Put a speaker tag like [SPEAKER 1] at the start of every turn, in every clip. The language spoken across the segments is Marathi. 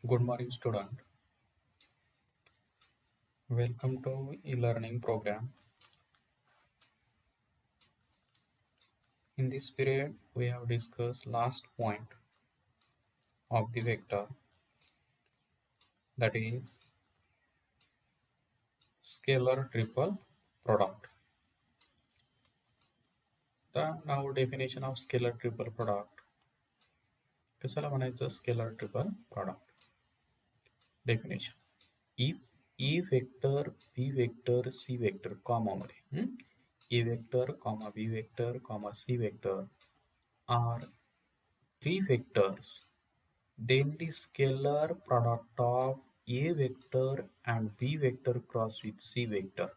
[SPEAKER 1] Good morning, student. Welcome to e-learning program. In this period, we have discussed last point of the vector, that is scalar triple product. The now definition of scalar triple product. कशाला म्हणायचं scalar triple product? Definition. If E vector, B vector, C vector, comma मध्ये A vector, comma B vector, comma C vector are three vectors, then the scalar product of A vector and B vector cross with C vector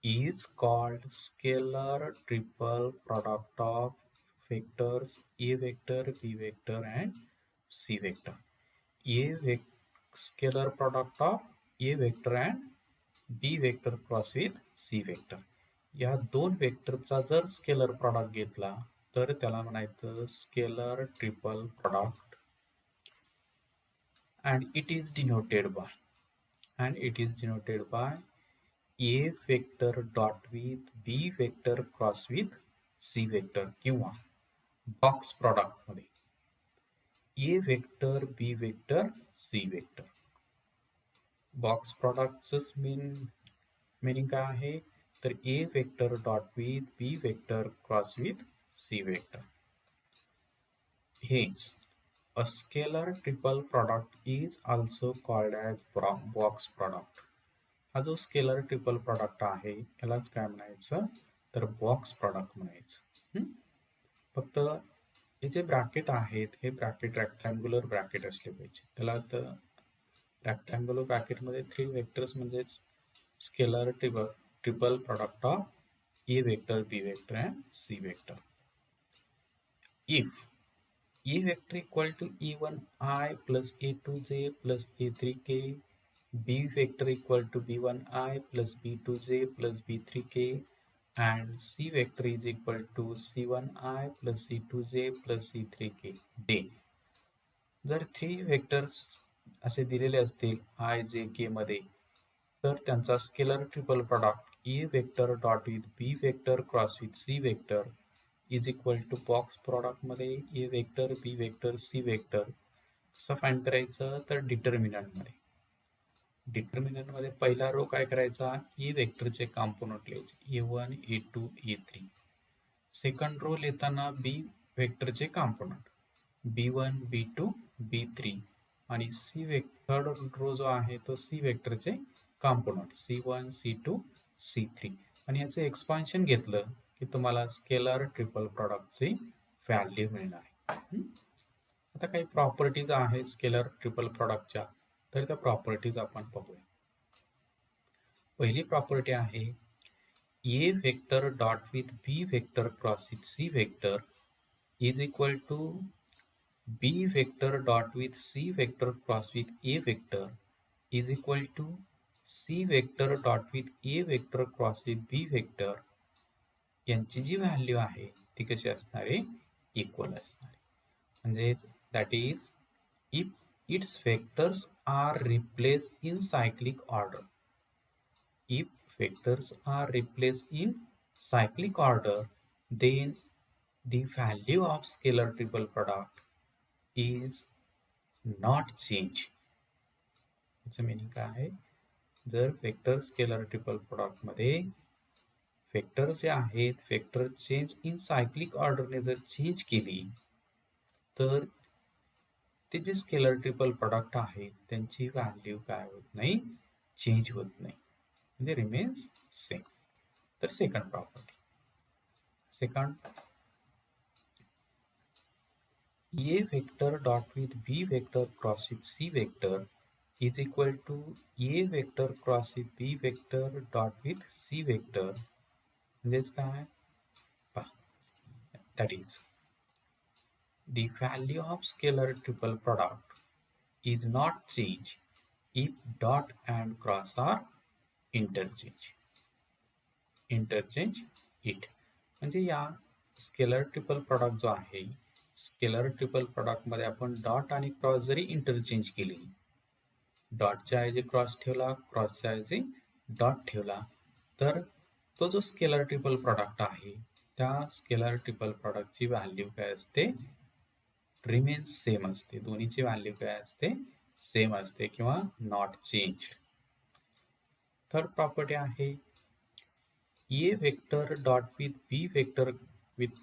[SPEAKER 1] is called scalar triple product of vectors A vector, B vector and C vector. Scalar product of A vector and B vector cross with C vector. या दोन वेक्टरचा जर स्केलर प्रॉडक्ट घेतला तर त्याला म्हणायचं scalar triple product. and it is denoted by A vector dot with B vector cross with C vector किंवा बॉक्स प्रॉडक्ट मध्ये A vector B vector C vector. Box प्रॉडक्टच मीनिंग काय आहे तर A vector dot with B vector cross with C vector. Hence a scalar triple product is also called as box product. हा जो स्केलर ट्रिपल प्रॉडक्ट आहे यालाच काय म्हणायचं तर बॉक्स प्रॉडक्ट म्हणायचं. फक्त हे जे ब्रॅकेट आहेत हे ब्रॅकेट रेक्टँग्युलर ब्रॅकेट असले पाहिजे. त्याला तर रेक्टँग्युलर ब्रॅकेटमध्ये थ्री वेक्टर्स म्हणजेच scalar triple product of A vector B vector and C vector. If A vector equal to E1I plus A2J plus A3K, B vector equal to B1I plus B2J plus B3K, and C vector is equal to C1I plus C2J plus C3K. then जर थ्री वेक्टर्स असे दिलेले असतील I J K मध्ये तर त्यांचा scalar triple product E vector dot with B vector cross with C vector is equal to box product मध्ये A vector B vector C vector. कसं फाइंड करायचं तर डिटर्मिनंट मध्ये पहिला रो काय करायचा ए वेक्टरचे कॉम्पोनंट लिहायचे A1 A2 A3. Second row लिहिताना बी वेक्टरचे कॉम्पोनंट B1 B2 B3 आणि थर्ड रो जो आहे तो सी वेक्टरचे कॉम्पोनंट C1 C2 C3 आणि ह्याचं एक्सपान्शन घेतलं की तुम्हाला स्केलर ट्रिपल प्रॉडक्टची व्हॅल्यू मिळणार आहे. आता काही प्रॉपर्टीज आहेत स्केलर ट्रिपल प्रॉडक्टच्या तर त्या प्रॉपर्टीज आपण बघूया. पहिली प्रॉपर्टी आहे A vector dot with B vector cross with C vector is equal to B vector dot with C vector cross with A vector is equal to C vector dot with A vector cross with B vector. यांची जी व्हॅल्यू आहे ती कशी असणार आहे इक्वल असणार आहे. म्हणजेच that is if its vectors are replace in cyclic order. If vectors are replace in cyclic order then the value of scalar triple product is not change. याचं मीनिंग काय आहे जर वेक्टर स्केलर ट्रिपल प्रॉडक्ट मध्ये वेक्टर जे आहेत वेक्टर चेंज इन सायक्लिक ऑर्डरने जर चेंज केली तर ते जे स्केलर ट्रिपल प्रॉडक्ट आहेत त्यांची व्हॅल्यू काय होत नाही चेंज होत नाही म्हणजे रिमेन्स सेम. तर second property A vector dot with B vector cross with C vector is equal to A vector cross with B vector dot with C vector. म्हणजेच काय that is the value of scalar triple product is not change if dot and cross are interchange it. म्हणजे या स्केलर ट्रिपल प्रॉडक्ट जो आहे स्केलर ट्रिपल प्रॉडक्ट मध्ये आपण डॉट आणि क्रॉस जरी इंटरचेंज केली, डॉटच्या ऐवजी क्रॉस ठेवला, क्रॉसच्या ऐवजी डॉट ठेवला, तर तो जो स्केलर ट्रिपल प्रॉडक्ट आहे त्या स्केलर ट्रिपल प्रॉडक्टची व्हॅल्यू काय असते, रिमेन्स सेम असते. दोन्हीची व्हॅल्यू काय असते, सेम असते किंवा नॉट चेंज. थर्ड प्रॉपर्टी आहे A vector dot with B vector with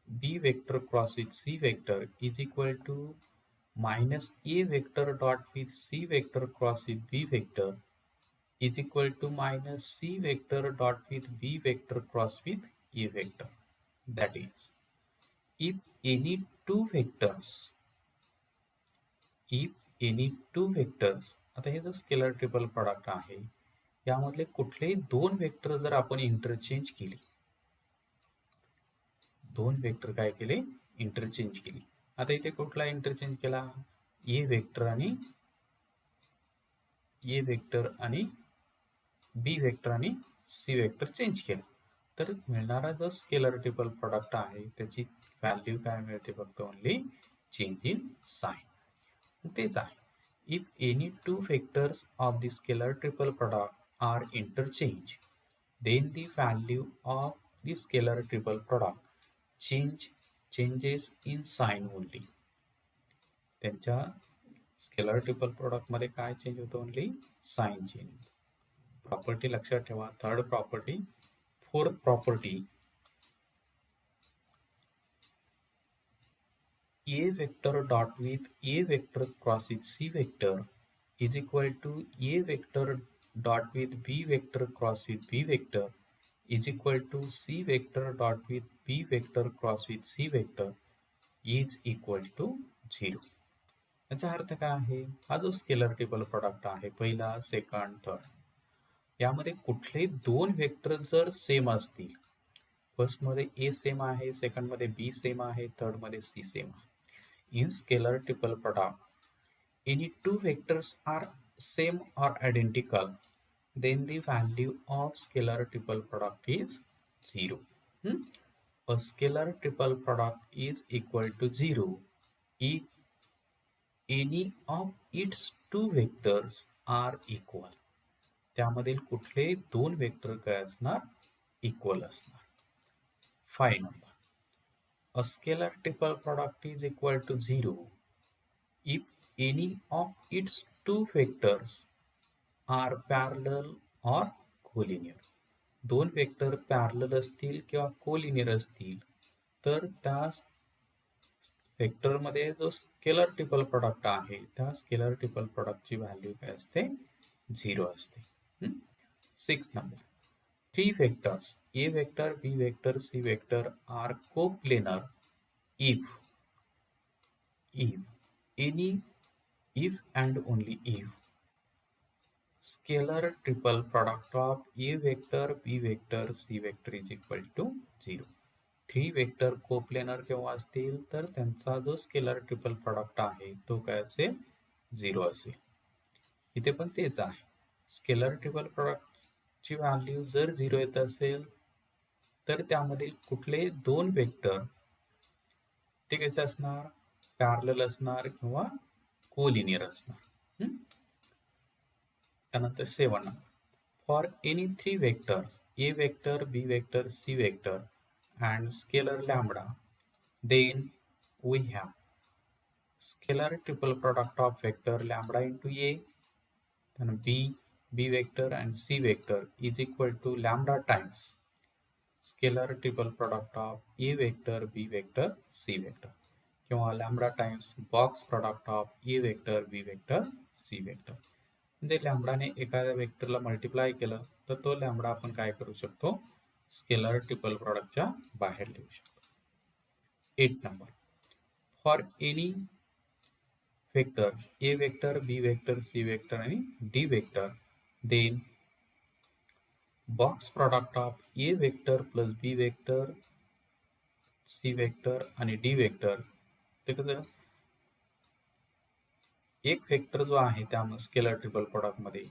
[SPEAKER 1] b vector cross with c vector is equal to minus a vector dot with c vector cross with b vector is equal to minus c vector dot with b vector cross with a vector. That is, if any two vectors, आता हे जो स्केलर ट्रिपल प्रॉडक्ट आहे यामधले कुठलेही दोन वेक्टर जर आपण इंटरचेंज केली, दोन वेक्टर काय केले, इंटरचेंज केली. आता इथे कुठला इंटरचेंज केला, ए वेक्टर आणि बी वेक्टर आणि सी वेक्टर चेंज केला, तर मिळणारा जो स्केलर ट्रिपल प्रॉडक्ट आहे त्याची व्हॅल्यू काय मिळते, फक्त ओनली चेंज इन साइन. तेच आहे, if any two vectors of the scalar triple product are interchange, then the value of the scalar triple product changes in sign only. त्यांच्या स्केलर ट्रिपल प्रॉडक्ट मध्ये काय चेंज होतं, ओनली साइन चेंज. प्रॉपर्टी लक्षात ठेवा. Third property. Fourth property, a vector dot with a vector cross with c vector is equal to a vector dot with b vector cross with b vector is equal to c vector dot with b vector cross with c vector is equal to 0. याचा अर्थ काय आहे, हा जो स्केलर ट्रिपल प्रॉडक्ट आहे पहिला, सेकंड, थर्ड, यामध्ये कुठलेही दोन वेक्टर जर सेम असतील, फर्स्ट मध्ये ए सेम आहे, सेकंड मध्ये बी सेम आहे, थर्ड मध्ये सी सेम आहे, in scalar triple product, any two vectors are same or identical, then the value of scalar triple product is 0. A scalar triple product is equal to 0 if any of its two vectors are equal. त्यामधील कुठलेही दोन वेक्टर काय असणार, इक्वल असणार. 5 number. A scalar triple product is equal to 0 if any of its two vectors are parallel or collinear. दोन वेक्टर पॅरलल असतील किंवा कोलिनियर असतील तर त्या वेक्टर मध्ये जो स्केलर ट्रिपल प्रोडक्ट आहे त्या स्केलर ट्रिपल प्रोडक्टची व्हॅल्यू काय असते, 0 असते. 6 number. Three vectors a vector, b vector, c vector are coplanar if and only if scalar triple product of a vector, b vector, c vector is equal to 0. 3 vector coplanar केव्हा असतील तर त्यांचा जो स्केलर ट्रिपल प्रोडक्ट आहे तो काय असेल, 0 असेल. इथे पण तेच आहे, स्केलर ट्रिपल प्रोडक्ट ची व्हॅल्यू जर 0 येत असेल तर त्यामधील कुठले दोन वेक्टर ते कसे असणार, पॅरलल असणार किंवा कोलिनियर असणार. त्यानंतर 7 for any three vectors A vector, B vector, C vector and scalar lambda, then we have scalar triple product of vector lambda into a, then b vector and c vector is equal to lambda times scalar triple product of a vector, b vector, c vector, किंवा lambda times box product of A vector, B vector, C vector. म्हणजे लॅम्बडाने एखाद्या वेक्टरला मल्टिप्लाय केलं तर तो लॅम्बडा आपण काय करू शकतो, स्केलर ट्रिपल प्रोडक्टच्या बाहेर लिहू शकतो. 8 number. For any vectors A vector, B vector, C vector आणि D vector, then box product of A vector plus B vector, C vector आणि डी वेक्टर, ते कसं एक वेक्टर जो आहे त्या स्केलर ट्रिपल प्रोडक्ट मध्ये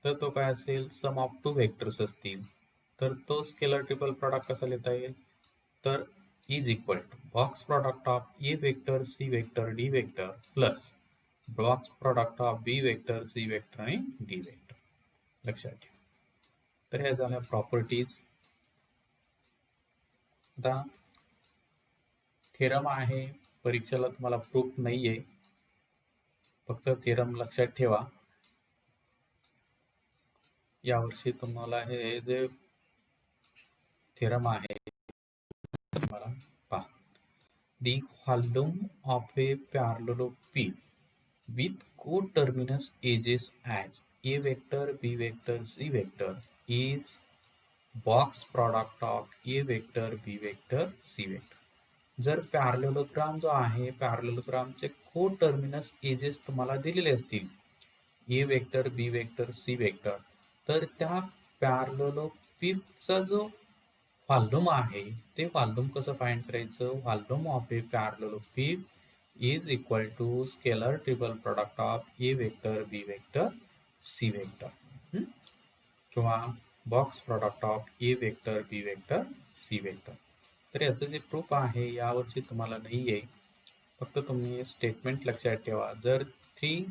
[SPEAKER 1] तर तो काय असेल, सम ऑफ टू वेक्टर्स असतील तर तो स्केलर ट्रिपल प्रोडक्ट कसा लिहिता येईल, तर is equal to box product of A vector, C vector, D vector plus box product of B vector, C vector आणि D vector. लक्षात ठेवा. तर ह्या झाल्या प्रॉपर्टीज. आता थेरम आहे, परीक्षेला तुम्हाला प्रूफ नाहीये, फक्त थेरम लक्षात ठेवा. यावर्षी तुम्हाला हे जे थेरम आहे तुम्हाला पहा. The volume of a paralleloparallel with coterminous edges as A vector, B vector, C vector is box product of A vector, B vector, C vector. जर पॅरलेलोग्राम जो आहे, पॅरलेलोग्रामचे कोटर्मिनस एजेस तुम्हाला दिलेले असतील A vector, B vector, C vector, तर त्या पॅरलेलोपिपचा जो व्हॉल्यूम आहे ते व्हॉल्यूम कसं फाइंड करायचं. Volume of a parallelepiped is equal to scalar triple product of A vector, B vector, C vector किंवा box product of A vector, B vector, C vector. तर याचं जे प्रूफ आहे यावर्षी तुम्हाला नाही आहे, फक्त तुम्ही स्टेटमेंट लक्षात ठेवा. जर 3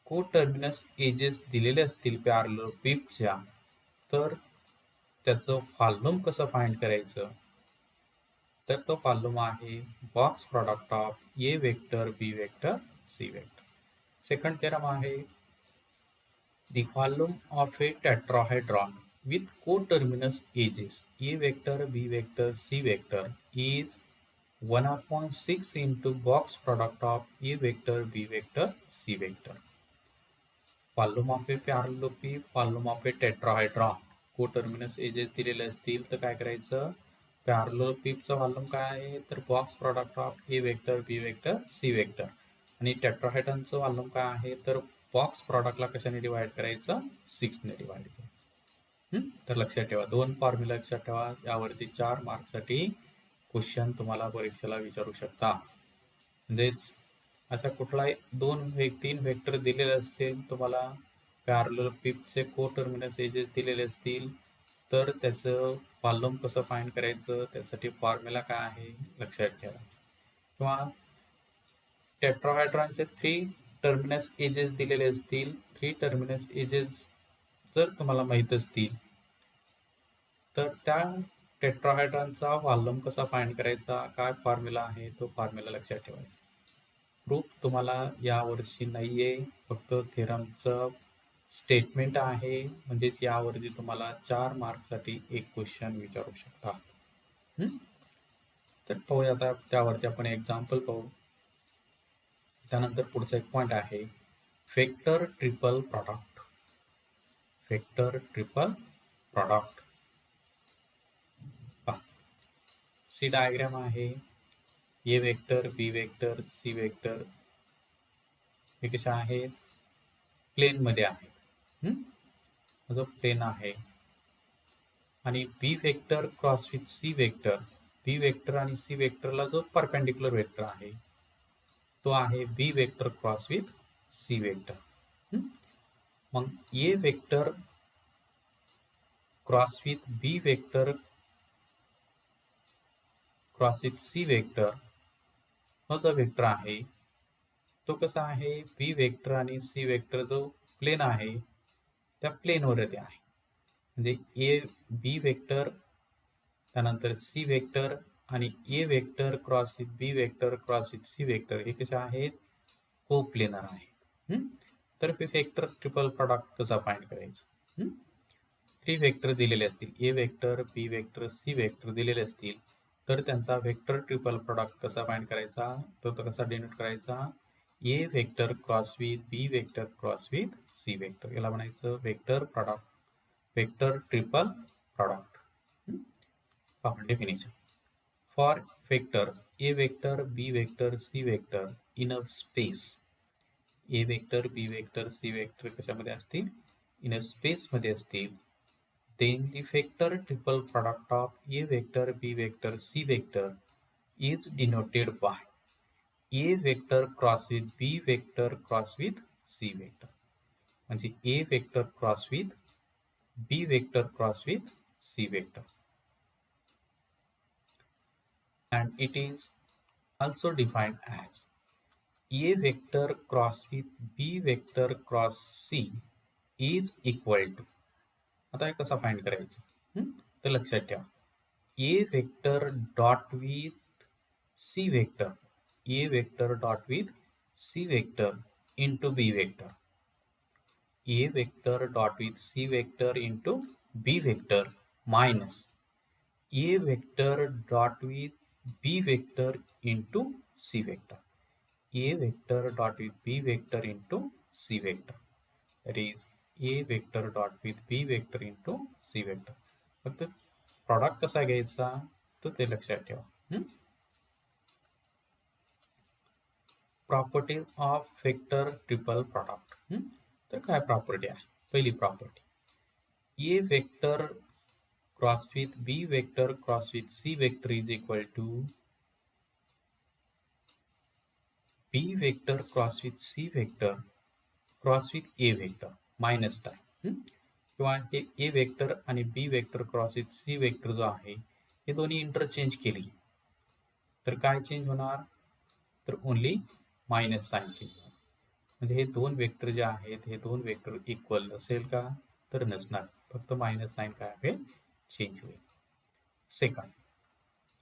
[SPEAKER 1] कोटर्मिनस एजेस दिलेले असतील पॅरलेलोपिपच्या, तर त्याचं व्हॉल्यूम कसं फाइंड करायचं. तर तो व्हॉल्यूम आहे box product of A vector, B vector, C vector. Second theorem आहे the volume of a tetrahedron with coterminous edges A vector, B vector, C vector is 1/6 into box product of A vector, B vector, C vector. Volume of a paralleloparallel, volume of a tetrahedron, coterminous edges दिलेले असतील तर काय करायचं. पॅरलेलोपिपचा व्हॉल्यूम काय आहे, तर box product of A vector, B vector, C vector. आणि टेट्राहेड्रॉनचं व्हॉल्यूम काय आहे, तर बॉक्स प्रॉडक्टला कशाने डिवाइड करायचं, 6 ने डिवाइड करायचं. तर लक्षात ठेवा, 2 फॉर्म्युला लक्षात ठेवा. यावरती 4 मार्क्ससाठी क्वेश्चन तुम्हाला परीक्षेला विचारू शकता. म्हणजेच अशा कुठलाही 3 वेक्टर दिलेले असतील, तुम्हाला पॅरलेलोपिपचे कोटर्मिनस एजेस दिलेले असतील, तर त्याचं व्हॉल्यूम कसं फाइंड करायचं, त्यासाठी फॉर्म्युला काय आहे लक्षात ठेवायचं. किंवा टेट्राहेड्रॉनचे 3 टर्मिनस एजेस दिलेले असतील, 3 टर्मिनस एजेस जर तुम्हाला माहित असतील, तर त्या टेट्राहेड्रॉनचा व्हॉल्यूम कसा फाइंड करायचा, काय फॉर्म्युला आहे, तो फॉर्म्युला लक्षात ठेवायचा. प्रूफ तुम्हाला यावर्षी नाहीये, फक्त थेरमचं स्टेटमेंट आहे. म्हणजेच यावरती तुम्हाला 4 मार्कसाठी एक क्वेश्चन विचारू शकता. तर पाहूया आता त्यावरती आपण एक्झाम्पल पाहू. त्यानंतर पुढचा एक पॉइंट आहे vector triple product. Vector triple product see diagram आहे. A vector, B vector, C vector हे कशा आहेत, प्लेन मध्ये आहेत. जो प्लेन आहे. आणि B vector cross with C vector, B vector आणि सी वेक्टरला जो परपेंडिक्युलर वेक्टर आहे तो आहे B vector cross with C vector. मग A vector cross with B vector cross with C vector हा जो वेक्टर आहे तो कसा आहे, बी वेक्टर आणि सी वेक्टर जो प्लेन आहे त्या प्लेनवरती आहे. म्हणजे ए बी वेक्टर, त्यानंतर सी वेक्टर आणि A vector cross with B vector cross with C vector हे कसे आहेत, को प्लेनर आहेत. तर वेक्टर ट्रिपल प्रॉडक्ट कसा फाइंड करायचं. 3 वेक्टर दिलेले असतील, A vector, B vector, C vector दिलेले असतील, तर त्यांचा वेक्टर ट्रिपल प्रॉडक्ट कसा फाइंड करायचा, तो कसा डिनोट करायचा, A vector cross with B vector cross with C vector, याला म्हणायचं vector product, vector triple product. Definition for vectors A vector, B vector, C vector in a space. A vector, B vector, C vector कशामध्ये असतील, इन अ स्पेस मध्ये असतील. then the vector triple product of A vector, B vector, C vector is denoted by A vector cross with B vector cross with C vector. म्हणजे A vector cross with B vector cross with C vector. and it is also defined as A vector cross with B vector cross C is equal to. आता हे कसं फाइंड करायचं? तर लक्षात ठेवा, A vector dot with C vector, A vector dot with C vector into B vector, A vector dot with C vector into B vector minus A vector dot with B vector into C vector, A vector dot with B vector into C vector. That is A vector dot with B vector into C vector. फक्त प्रॉडक्ट कसा घ्यायचा तर ते लक्षात ठेवा. Properties of vector triple product. तर काय प्रॉपर्टी आहे? पहिली property, A vector cross with B vector cross with C vector is equal to B vector cross with C vector cross with A vector minus time, किंवा हे A वेक्टर आणि B vector cross with C vector जो आहे हे दोन्ही इंटरचेंज केली तर काय चेंज होणार? तर ओनली मायनस साइन चेंज होणार. म्हणजे हे दोन वेक्टर जे आहेत हे दोन वेक्टर इक्वल नसेल का? तर नसणार, फक्त मायनस साइन काय होईल? चेंज होईल. Second,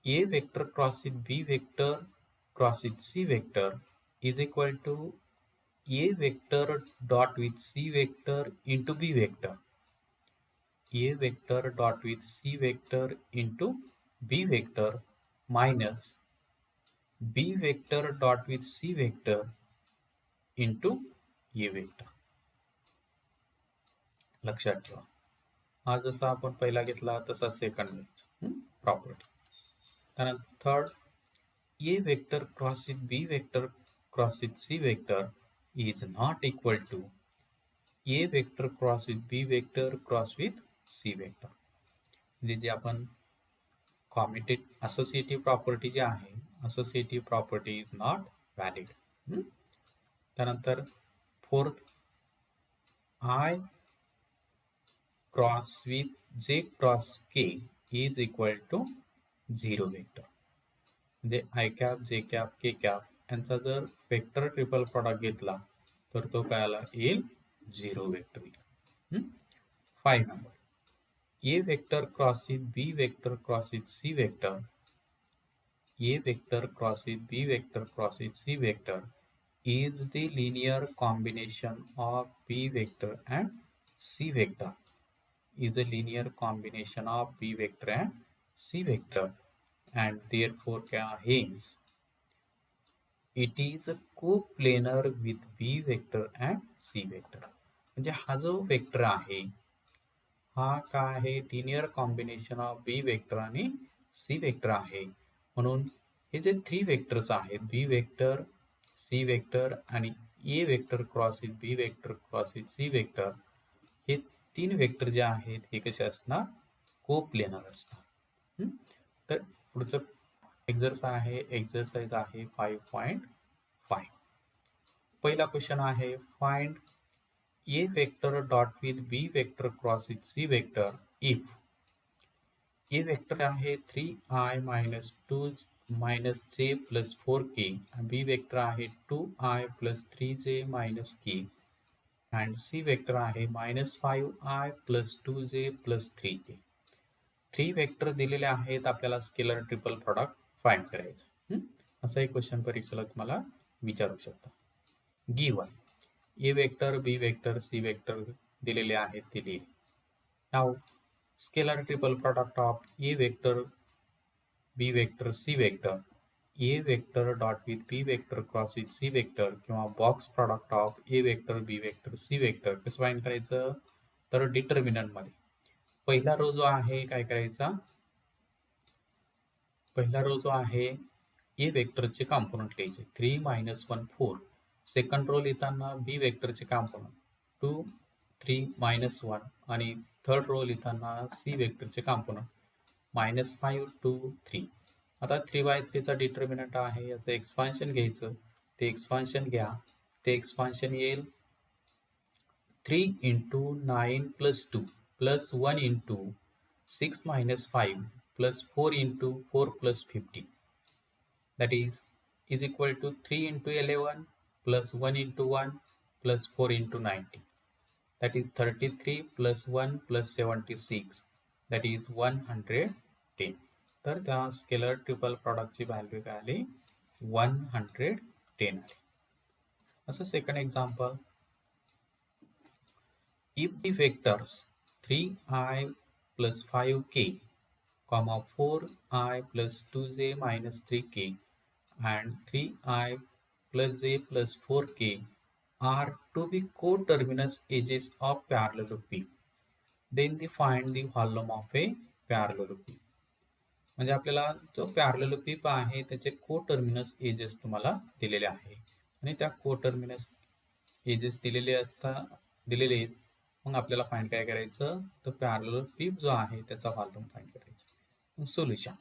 [SPEAKER 1] A vector cross with B vector cross with C vector is equal to A vector dot with C vector into B vector, A vector dot with C vector into B vector minus B vector dot with C vector into A vector. लक्षात ठेवा, हा जसा आपण पहिला घेतला तसा सेकंड घ्यायचा प्रॉपर्टी. त्यानंतर third, A vector cross with B vector cross with C vector is not equal to A vector cross with B vector cross with C vector. म्हणजे जे आपण कॉम्युटेटिव्ह असोसिएटिव्ह प्रॉपर्टी जी आहे, associative property is not valid. त्यानंतर fourth, I cross with J cross K is equal to zero vector. म्हणजे I cap, J cap, K cap यांचा जर वेक्टर ट्रिपल प्रॉडक्ट घेतला तर तो काय आला? येईल झिरो वेक्टर येईल. 5 number, A vector cross with B vector cross with C vector, A vector cross with B vector cross with C vector is the linear combination of B vector and C vector, is a linear combination of B vector and C vector, and therefore hence it is a coplanar with B vector and C vector. म्हणजे हा जो वेक्टर आहे हा काय आहे? Linear combination of B vector आणि सी वेक्टर आहे. म्हणून हे जे थ्री वेक्टर्स आहेत, बी वेक्टर, सी वेक्टर आणि A vector cross with B vector cross with C vector, हे तीन वेक्टर जे आहेत हे कसे असणार? कोप्लेनर असणार. तर पुढचं एक्झरसाइज आहे 5.5. पहिला क्वेश्चन आहे, find A vector dot with B vector cross with C vector if A vector आहे 3i minus 2 minus j plus 4k and B vector आहे 2i plus 3j minus k and C vector आहे minus 5i plus 2j plus 3k. 3 vector दिलेले आहेत, आपल्याला स्केलर ट्रिपल प्रॉडक्ट फाइंड करायचं. असा एक क्वेश्चन परीक्षेला तुम्हाला विचारू शकता. Given A vector, B vector, C vector दिलेले आहेत ते लिहिले. नाव scalar triple product of A vector, B vector, C vector, A vector dot with B vector cross with C vector किंवा box product of A vector, B vector, C vector कसं फाइंड करायचं? तर डिटर्मिनंट मध्ये पहिला रो जो आहे काय करायचा? पहिला रो जो आहे A वेक्टरचे कॉम्पोनंट लिहायचे 3 minus 1 4. सेकंड रो लिहिताना बी वेक्टरचे कॉम्पोनंट 2 3 minus 1 आणि थर्ड रो लिहिताना सी वेक्टरचे कॉम्पोनंट -5 2 3. आता 3/3 चा डिटर्मिनंट आहे, याचं एक्सपान्शन घ्यायचं. ते एक्सपान्शन घ्या, ते एक्सपान्शन येईल 3 into 9 plus 2 plus 1 into 6 minus 5 plus 4 into 4 plus 50. that is equal to 3 into 11 plus 1 into 1 plus 4 into 90, that is 33 plus 1 plus 76, that is 110. तर त्या स्केलर ट्रिपल प्रॉडक्टची व्हॅल्यू काय आली 110 आली. असं second example, if the vectors 3i plus 5k, comma 4i plus 2j minus 3k and 3i plus j plus 4k are to be coterminous edges of parallelogram, then they find the volume of a parallelogram. म्हणजे आपल्याला जो पॅरलेलोपिप आहे त्याचे कोटर्मिनस एजेस तुम्हाला दिलेले आहे आणि त्या कोटर्मिनस एजेस दिलेले आहेत. मग आपल्याला फाइंड काय करायचं, तर पॅरलेलोपिप जो आहे त्याचा व्हॉल्यूम फाइंड करायचा. सोल्युशन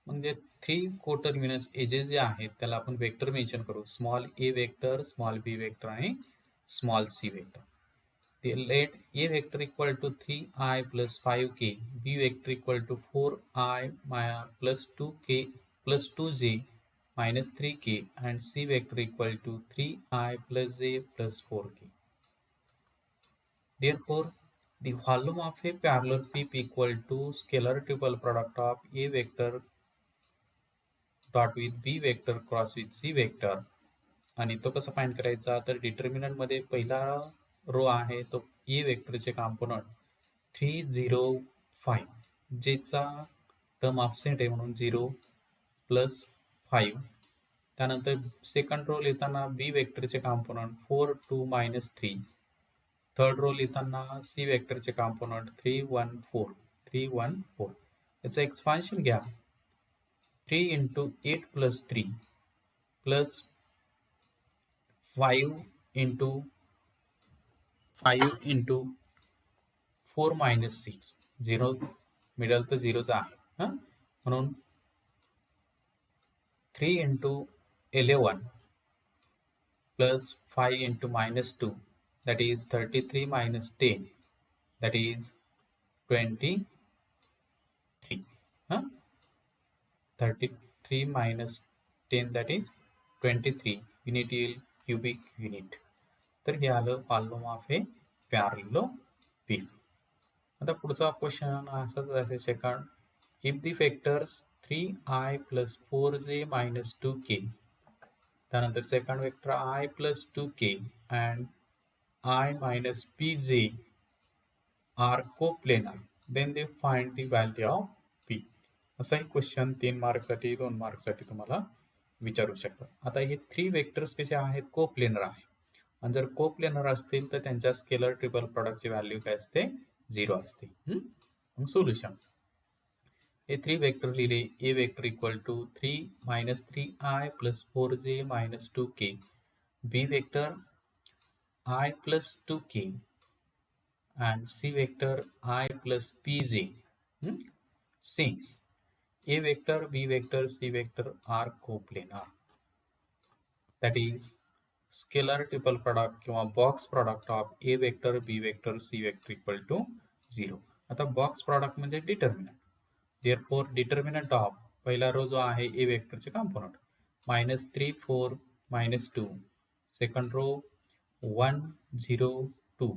[SPEAKER 1] म्हणजे 3 कोटर्मिनस एजेस जे आहेत त्याला आपण वेक्टर मेन्शन करू, small A vector, small B vector आणि small C vector. let a vector equal to 3i plus 5k, b vector equal to 4i plus 2k plus 2j minus 3k and c vector equal to 3i plus j plus 4k. Therefore, the volume of a parallelogram equal to scalar triple product of a vector dot with b vector cross with c vector. आणि तो कसा फाइंड करायचा, तर डिटर्मिनंट मध्ये पहिला रो आहे तो ए वेक्टरचे कॉम्पोनंट 305, जेचा टर्म ऑब्सेंट आहे म्हणून 0 प्लस 5. त्यानंतर सेकंड रो लिहिताना बी वेक्टरचे कॉम्पोनंट 4 2 मायनस 3. थर्ड रो लिहिताना सी वेक्टरचे कॉम्पोनंट 314. याचं एक्सपान्शन घ्या, 3 into 8 plus 3 plus 5 into 4 minus 6, 0 middle तर 0च आहे म्हणून 3 into 11 plus 5 into minus 2, that is 33 minus 10, that is 23. 33 minus 10, that is 23 unit yield cubic unit. तर हे आलं व्हॉल्यूम ऑफ ए पॅरलेलोपिप. आता पुढचा क्वेश्चन असाच आहे second, if the vectors 3i plus 4j minus 2k, त्यानंतर second vector i plus 2k and i minus pj are coplanar, then they find the value of p. असाही क्वेश्चन 3 मार्कसाठी 2 मार्कसाठी तुम्हाला विचारू शकतात. आता हे 3 वेक्टर्स कसे आहेत, कोप्लेनर आहे आणि जर कोप्लेनर असतील तर त्यांच्या स्केलर ट्रिपल प्रॉडक्टची व्हॅल्यू काय असते, 0 असते. सोल्युशन, हे 3 वेक्टर लिहिले, A vector equal to 3 minus 3i plus 4j minus 2k, बी vector i plus 2k and c vector I plus pj. Since a vector, b vector, c vector are coplanar, that is scalar triple product किंवा box product of A vector, B vector, C vector equal to 0. आता बॉक्स प्रॉडक्ट म्हणजे डिटर्मिनंट. देअरफॉर डिटर्मिनंट ऑफ पहिला रो जो आहे ए वेक्टरचे component -3 4 -2, second row 1 0 2,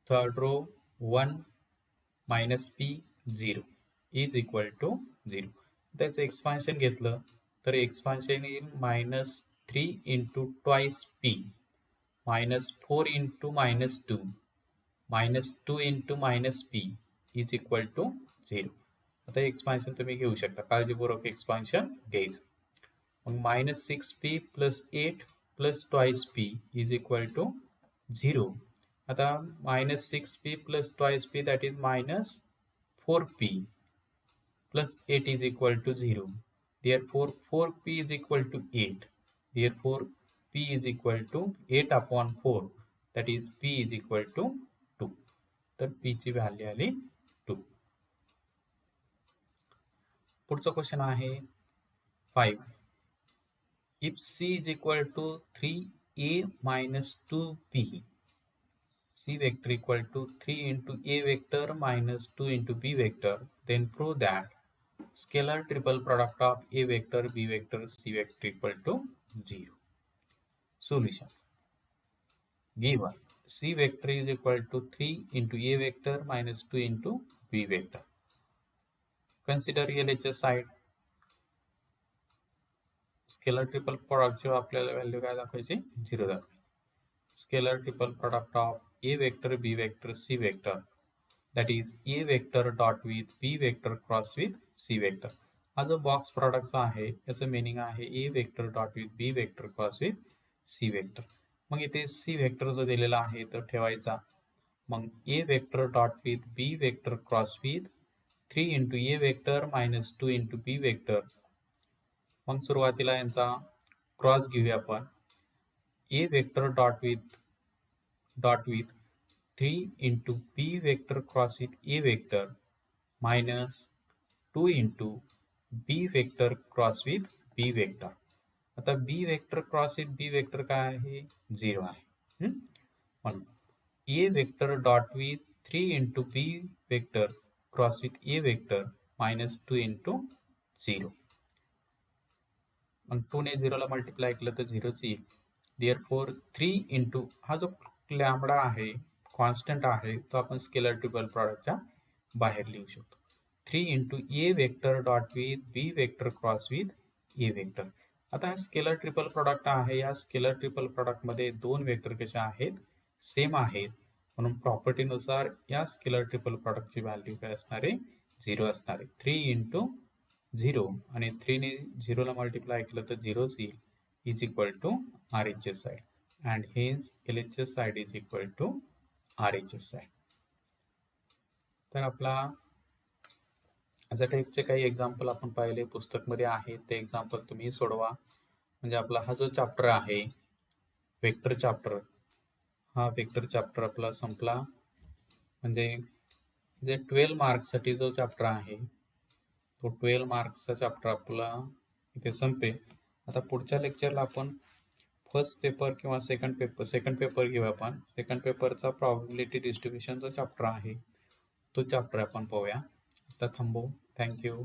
[SPEAKER 1] third row 1 -p 0 is equal to 0. त्याचं एक्सपान्शन घेतलं तर एक्सपान्शन येईल -3 into twice p -4 into -2 -2 into -p is equal to 0. आता एक्सपान्शन तुम्ही घेऊ शकता, काळजीपूर्वक एक्सपान्शन घ्यायचं. मग -6p plus 8 plus twice p is equal to 0. आता -6p plus twice p, that is -4p plus 8 is equal to 0. Therefore 4p is equal to 8. Therefore p is equal to 8 upon 4, that is p is equal to 2. तर p ची व्हॅल्यू आली 2. पुढचा क्वेश्चन आहे 5. If c is equal to 3a minus 2b, c vector equal to 3 into a vector minus 2 into b vector, then prove that scalar triple product of A vector, B vector, C vector equal to 0. Solution. Given C vector is equal to 3 into A vector minus 2 into B vector. Consider LHS side. Scalar triple product आपल्याला व्हॅल्यू काय दाखवायची 0 दाखवायची. Scalar triple product of A vector, B vector, C vector, that is A vector dot with B vector cross with C vector. हा जो बॉक्स प्रॉडक्टचा आहे याचं मिनिंग आहे A vector dot with B vector cross with C vector. मग इथे C vector जो दिलेला आहे तो ठेवायचा. मग A vector dot with B vector cross with 3 into A vector minus 2 into B vector. मग सुरुवातीला यांचा क्रॉस घेऊया आपण. A vector dot with 3 into B vector cross with A vector minus 2 into B vector cross with B vector. आता B vector cross with B vector काय आहे 0 आहे. म्हणून A vector dot with 3 into B vector cross with A vector minus 2 into 0. मग 2 ने 0 ला मल्टिप्लाय केलं तर 0च येईल. Therefore 3 into हा जो लॅम्बडा आहे कॉन्स्टंट आहे तो आपण स्केलर ट्रिपल प्रॉडक्टच्या बाहेर लिहू शकतो. 3 into A vector dot with B vector cross with A vector. आता हा स्केलर ट्रिपल प्रॉडक्ट आहे. या स्केलर ट्रिपल प्रॉडक्ट मध्ये दोन वेक्टर कशा आहेत सेम आहेत म्हणून प्रॉपर्टीनुसार या स्केलर ट्रिपल प्रॉडक्टची व्हॅल्यू काय असणार आहे 0 असणार आहे. 3 into 0 आणि 3 ने 0 ला मल्टिप्लाय केलं तर 0च येईल is equal to RHS side and hence LHS side is equal to RHS side. तर आपला अशा टाईपचे काही एक्झाम्पल आपण पाहिले पुस्तकमध्ये आहेत ते एक्झाम्पल तुम्ही सोडवा. म्हणजे आपला हा जो चॅप्टर आहे वेक्टर चॅप्टर हा वेक्टर चॅप्टर आपला संपला. म्हणजे 12 मार्क्ससाठी जो चॅप्टर आहे तो 12 मार्क्सचा चॅप्टर आपला इथे संपेल. आता पुढच्या लेक्चरला आपण फर्स्ट पेपर किंवा सेकंड पेपर घेऊ आपण. सेकंड पेपरचा प्रॉबिलिटी डिस्ट्रीब्युशन जो चॅप्टर आहे तो चॅप्टर आपण पाहूया. आता थांबू. थँक्यू.